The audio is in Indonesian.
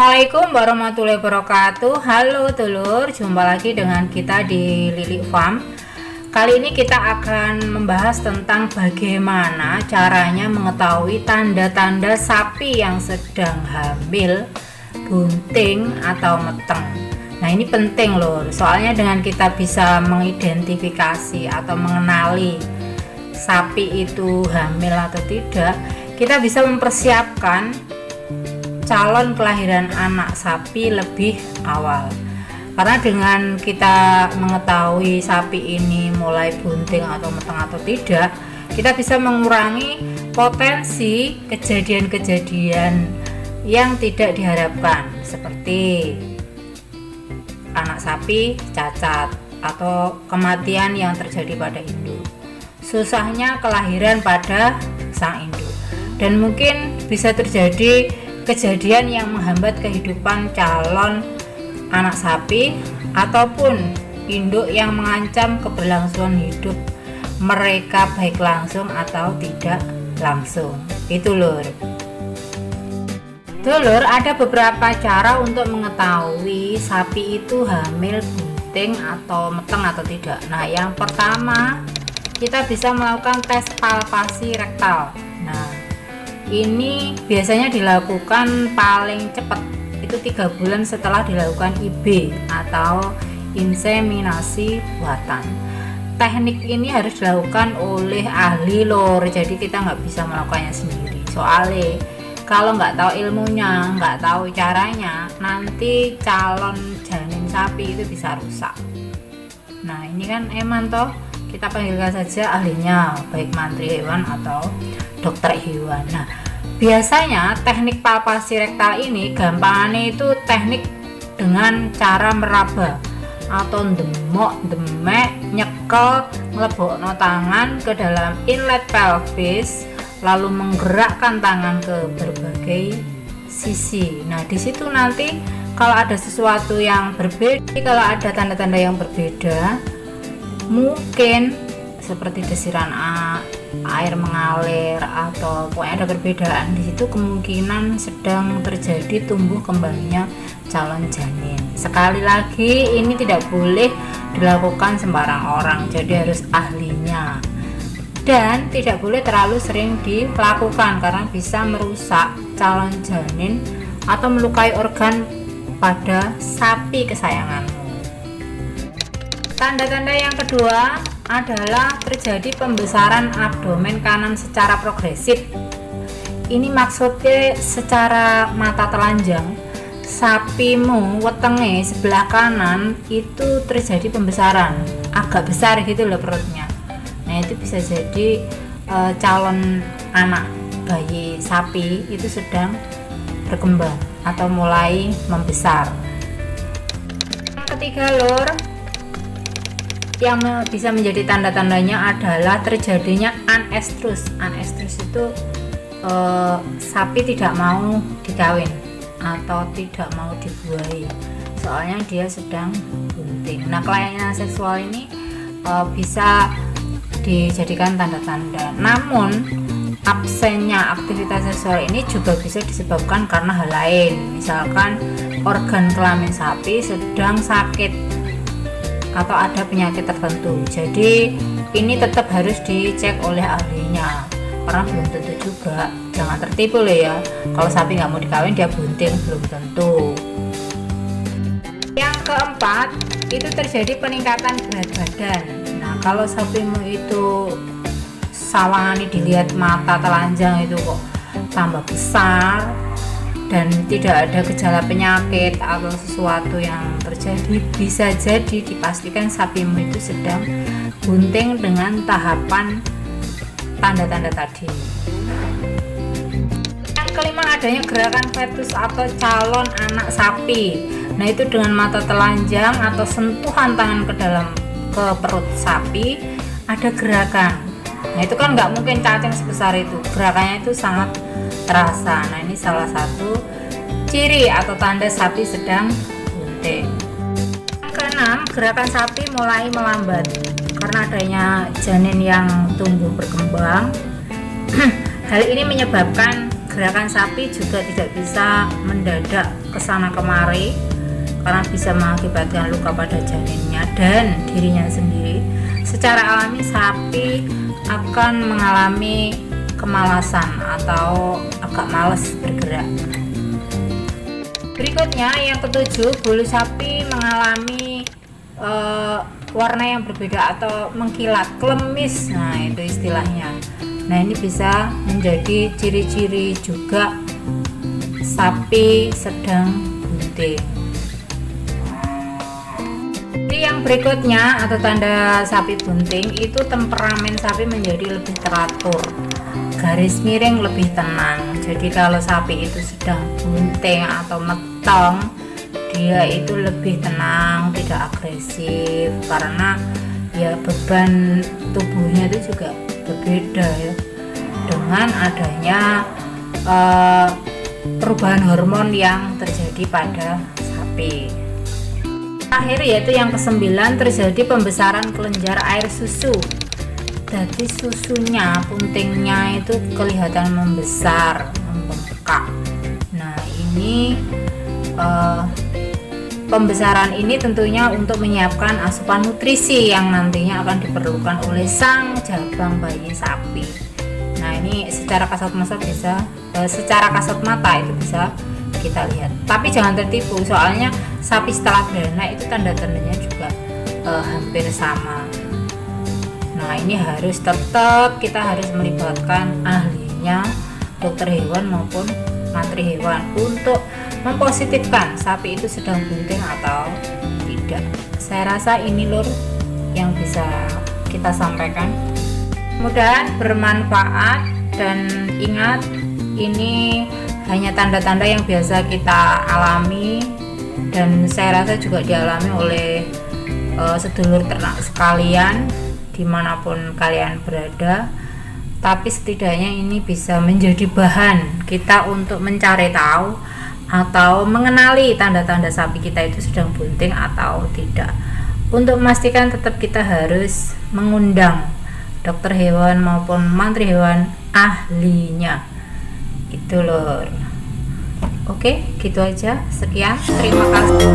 Assalamualaikum warahmatullahi wabarakatuh. Halo dulur, jumpa lagi dengan kita di Lili Farm. Kali ini kita akan membahas tentang bagaimana caranya mengetahui tanda-tanda sapi yang sedang hamil, bunting atau meteng. Nah, ini penting loh, soalnya dengan kita bisa mengidentifikasi atau mengenali sapi itu hamil atau tidak, kita bisa mempersiapkan calon kelahiran anak sapi lebih awal. Karena dengan kita mengetahui sapi ini mulai bunting atau meteng atau tidak, kita bisa mengurangi potensi kejadian-kejadian yang tidak diharapkan, seperti anak sapi cacat atau kematian yang terjadi pada induk, susahnya kelahiran pada sang induk, dan mungkin bisa terjadi kejadian yang menghambat kehidupan calon anak sapi ataupun induk yang mengancam keberlangsungan hidup mereka baik langsung atau tidak langsung. Itu lur. Dulur, ada beberapa cara untuk mengetahui sapi itu hamil, bunting atau meteng atau tidak. Nah, yang pertama kita bisa melakukan tes palpasi rektal. Nah, ini biasanya dilakukan paling cepat itu 3 bulan setelah dilakukan IB atau inseminasi buatan. Teknik ini harus dilakukan oleh ahli lor, jadi kita nggak bisa melakukannya sendiri. Soalnya kalau nggak tahu ilmunya, nggak tahu caranya, nanti calon janin sapi itu bisa rusak. Nah, ini kan eman toh, kita panggilkan saja ahlinya, baik mantri hewan atau dokter hewan. Nah, biasanya teknik palpasi rektal ini gampangnya itu teknik dengan cara meraba atau demok, demek, nyekel, ngelebokno tangan ke dalam inlet pelvis, lalu menggerakkan tangan ke berbagai sisi. Nah, di situ nanti kalau ada sesuatu yang berbeda, kalau ada tanda-tanda yang berbeda, mungkin seperti desiran air mengalir atau pokoknya ada perbedaan di situ, kemungkinan sedang terjadi tumbuh kembangnya calon janin. Sekali lagi, ini tidak boleh dilakukan sembarang orang, jadi harus ahlinya, dan tidak boleh terlalu sering dilakukan karena bisa merusak calon janin atau melukai organ pada sapi kesayanganmu. Tanda-tanda yang kedua adalah terjadi pembesaran abdomen kanan secara progresif. Ini maksudnya secara mata telanjang, sapimu wetenge sebelah kanan itu terjadi pembesaran, agak besar gitu loh perutnya. Nah, itu bisa jadi calon anak bayi sapi itu sedang berkembang atau mulai membesar. Yang ketiga lur, yang bisa menjadi tanda-tandanya adalah terjadinya anestrus. Anestrus itu sapi tidak mau dikawin atau tidak mau dibuahi, soalnya dia sedang bunting. Nah, kelainan seksual ini bisa dijadikan tanda-tanda. Namun absennya aktivitas seksual ini juga bisa disebabkan karena hal lain, misalkan organ kelamin sapi sedang sakit atau ada penyakit tertentu. Jadi ini tetap harus dicek oleh ahlinya, karena belum tentu juga. Jangan tertipu loh ya, kalau sapi nggak mau dikawin dia bunting, belum tentu. Yang keempat, itu terjadi peningkatan berat badan. Nah, kalau sapimu itu sawangannya dilihat mata telanjang itu kok tambah besar dan tidak ada gejala penyakit atau sesuatu yang terjadi, bisa jadi dipastikan sapimu itu sedang bunting dengan tahapan tanda-tanda tadi. Yang kelima, adanya gerakan fetus atau calon anak sapi. Nah, itu dengan mata telanjang atau sentuhan tangan ke perut sapi ada gerakan. Nah, itu kan nggak mungkin cacing sebesar itu, gerakannya itu sangat terasa. Nah, ini salah satu ciri atau tanda sapi sedang bunting. Yang keenam, gerakan sapi mulai melambat karena adanya janin yang tumbuh berkembang. Hal ini menyebabkan gerakan sapi juga tidak bisa mendadak kesana kemari karena bisa mengakibatkan luka pada janinnya dan dirinya sendiri. Secara alami sapi akan mengalami kemalasan atau agak males bergerak. Berikutnya yang ketujuh, bulu sapi mengalami warna yang berbeda atau mengkilat, klemis. Nah, itu istilahnya. Nah, ini bisa menjadi ciri-ciri juga sapi sedang bunting. Jadi yang berikutnya atau tanda sapi bunting itu temperamen sapi menjadi lebih teratur, garis miring lebih tenang. Jadi kalau sapi itu sedang bunting atau metong, dia itu lebih tenang, tidak agresif karena ya beban tubuhnya itu juga berbeda ya dengan adanya perubahan hormon yang terjadi pada sapi. Terakhir yaitu yang ke-9, terjadi pembesaran kelenjar air susu. Jadi susunya, puntingnya itu kelihatan membesar, membengkak. Nah, ini pembesaran ini tentunya untuk menyiapkan asupan nutrisi yang nantinya akan diperlukan oleh sang jabang bayi sapi. Nah, ini secara kasat mata itu bisa kita lihat. Tapi jangan tertipu, soalnya sapi setelah beranak itu tanda-tandanya juga hampir sama. Nah, ini kita harus melibatkan ahlinya, dokter hewan maupun mantri hewan untuk mempositifkan sapi itu sedang bunting atau tidak. Saya rasa ini lur yang bisa kita sampaikan. Mudah bermanfaat dan ingat ini hanya tanda-tanda yang biasa kita alami dan saya rasa juga dialami oleh sedulur ternak sekalian dimanapun kalian berada. Tapi setidaknya ini bisa menjadi bahan kita untuk mencari tahu atau mengenali tanda-tanda sapi kita itu sedang bunting atau tidak. Untuk memastikan tetap kita harus mengundang dokter hewan maupun mantri hewan ahlinya. Itu lor. Oke, gitu aja. Sekian. Terima kasih.